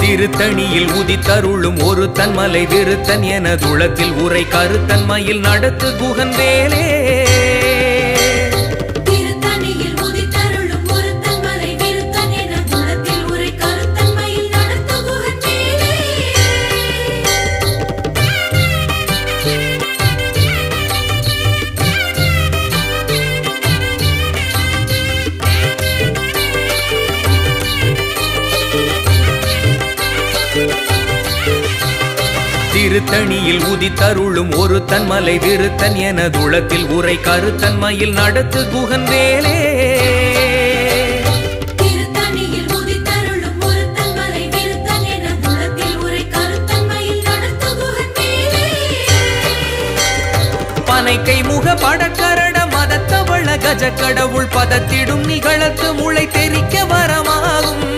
திருத்தணியில் உதித்தருளும் ஒரு தன்மலை விருத்தன் எனதுளத்தில் உரை கருத்தன்மையில் நடத்து குகன் வேலே திருத்தணியில் உதித்தருளும் ஒரு தன்மலை விருத்தன் எனதுளத்தில் உரை கருத்தன்மையில் நடத்து குகன் வேலே பனைக்கை முக படக்கரட மதத்தவள கஜ கடவுள் பதத்திடும் நிகழத்து முளை தெரிக்க வரமாகும்